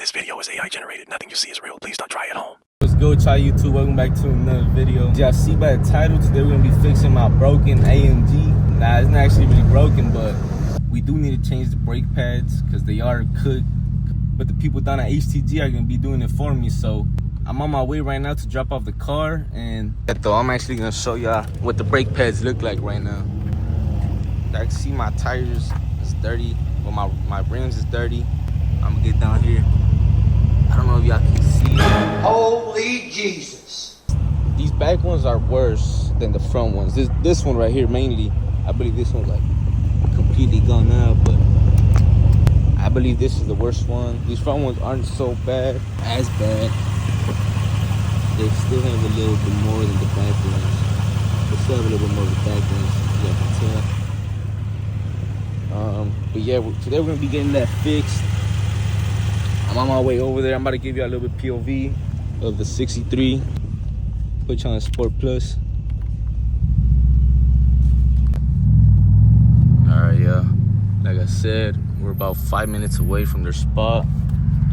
this video is AI generated. Nothing you see is real. Please don't try at home. What's good, y'all? YouTube, welcome back to another video. Y'all see by the title, today we're gonna be fixing my broken AMG. Nah, it's not actually really broken, but we do need to change the brake pads because they are cooked. But the people down at HTG are gonna be doing it for me, so I'm on my way right now to drop off the car. And I'm actually gonna show y'all what the brake pads look like right now. I can see my tires is dirty. Well, my rims is dirty. I'm gonna get down here. I don't know if y'all can see. Holy Jesus. These back ones are worse than the front ones. This one right here mainly. I believe this one's like completely gone out, but I believe this is the worst one. These front ones aren't so bad, as bad. They still have a little bit more than the back ones. They still have a little bit more of the back ones, you can tell. But yeah, today we're gonna be getting that fixed. I'm on my way over there. I'm about to give you a little bit POV of the 63. Put you on Sport Plus. Alright, yeah. Like I said, we're about 5 minutes away from their spot.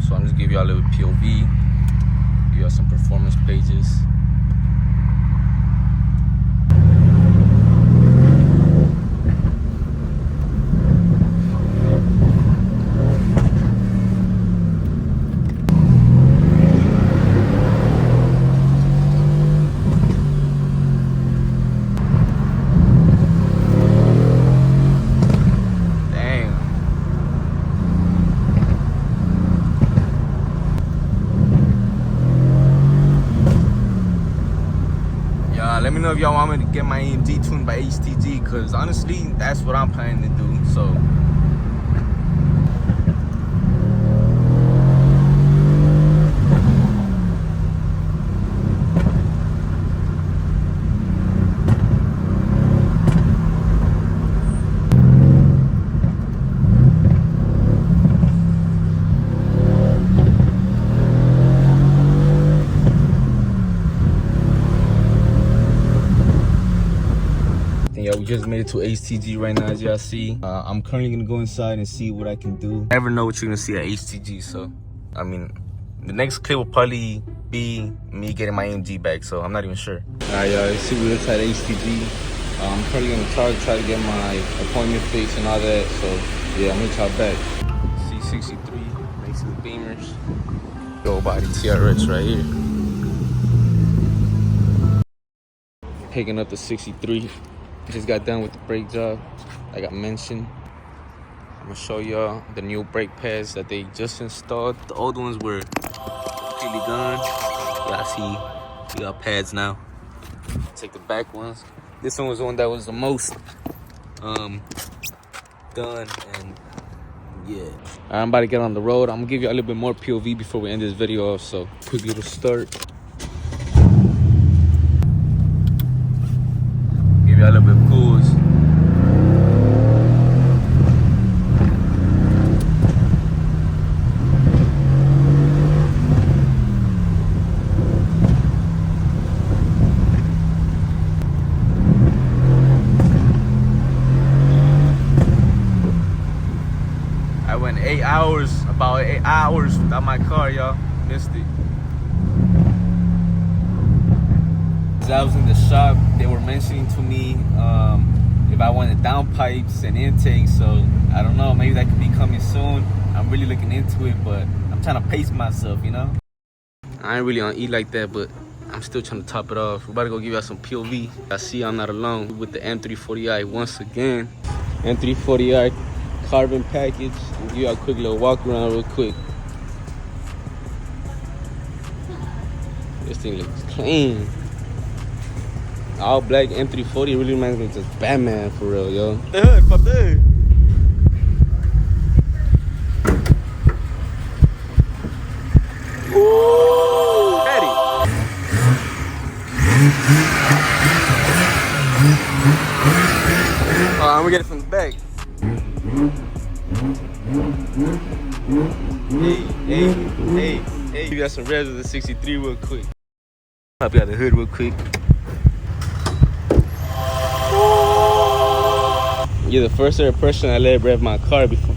So I'm just giving y'all a little POV. Give y'all some performance pages. Let me know if y'all want me to get my AMG tuned by HTG, because honestly, that's what I'm planning to do. So yeah, we just made it to HTG right now, as y'all see. I'm currently gonna go inside and see what I can do. Never know what you're gonna see at HTG, so I mean, the next clip will probably be me getting my AMG back, so I'm not even sure. Alright, y'all, you see we're inside HTG. I'm probably gonna try to get my appointment fixed and all that, so yeah, I'm gonna try back. C63 next to the Beamers. Go by the TRX right here. Picking up the 63. Just got done with the brake job, like I mentioned. I'm gonna show y'all the new brake pads that they just installed. The old ones were completely gone. Y'all see, we got pads now. Take the back ones. This one was the one that was the most done, and yeah. I'm about to get on the road. I'm gonna give you a little bit more POV before we end this video off, so quick little start. Give you a little bit of pause. I went about 8 hours without my car, y'all. Missed it. As I was in the shop, they were mentioning to me if I wanted downpipes and intake, so I don't know, maybe that could be coming soon. I'm really looking into it, but I'm trying to pace myself, you know? I ain't really on E like that, but I'm still trying to top it off. We're about to go give y'all some POV. I see I'm not alone with the M340i once again. M340i carbon package. I'll give y'all a quick little walk around real quick. This thing looks clean. All black M340 really reminds me of just Batman for real, yo. The hood, fuck the hood. Ooh, ready. I'm gonna get it from the back. Hey. You got some revs of the 63 real quick. Pop out the hood real quick. Yeah, the first impression I let rev my car before.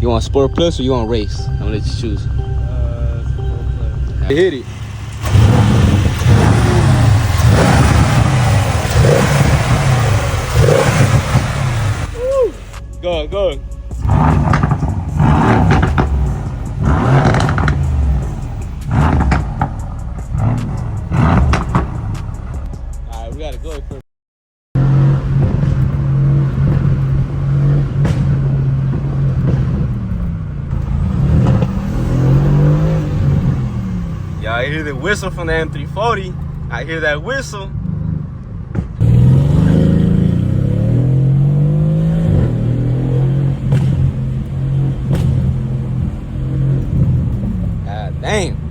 You want Sport Plus or you want Race? I'm gonna let you choose. Sport Plus. Hit it. Woo. Go, go. Alright, we gotta go first. Yeah, I hear the whistle from the M340. I hear that whistle. God damn.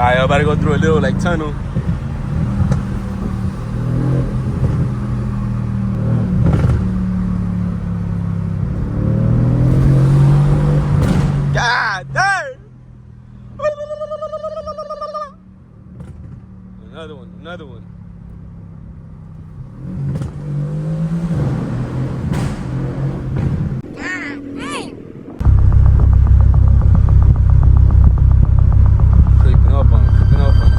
Alright, I'm about to go through a little like tunnel. God damn! Another one, another one. Creeping up on him, creeping up on him.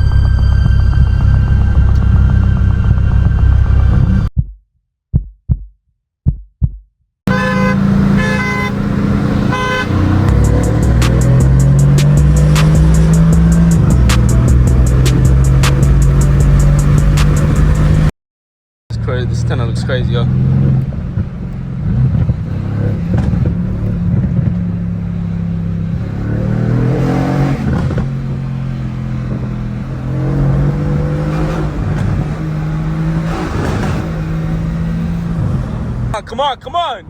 It's crazy, this tunnel looks crazy, yo. Come on, come on!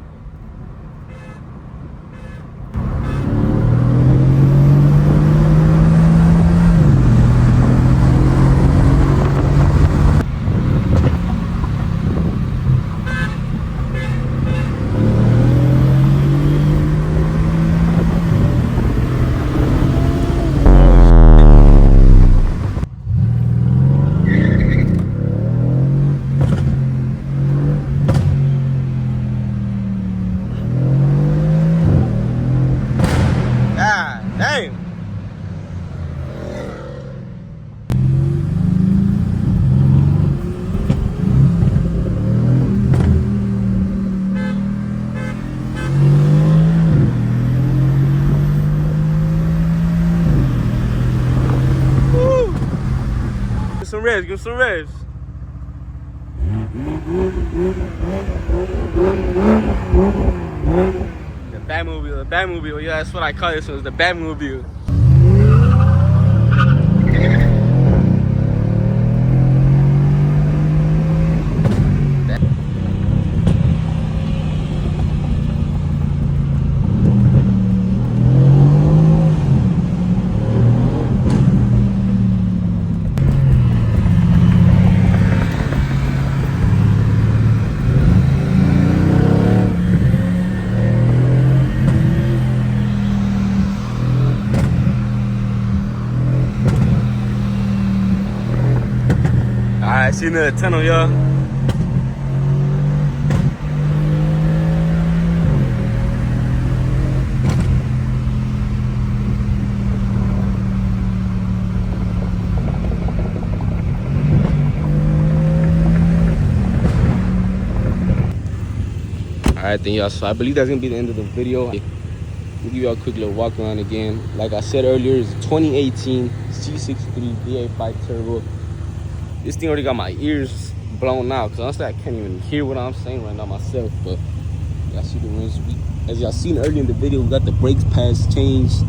God damn! Woo. Give some revs, give some revs. The Batmobile, yeah, that's what I call this one, the Batmobile. Alright, see you in the tunnel, y'all. Alright then, y'all, so I believe that's gonna be the end of the video. We'll give y'all a quick little walk around again. Like I said earlier, it's a 2018 C63 V8 turbo. This thing already got my ears blown out because honestly I can't even hear what I'm saying right now myself. But y'all see the rims. As y'all seen earlier in the video, we got the brake pads changed.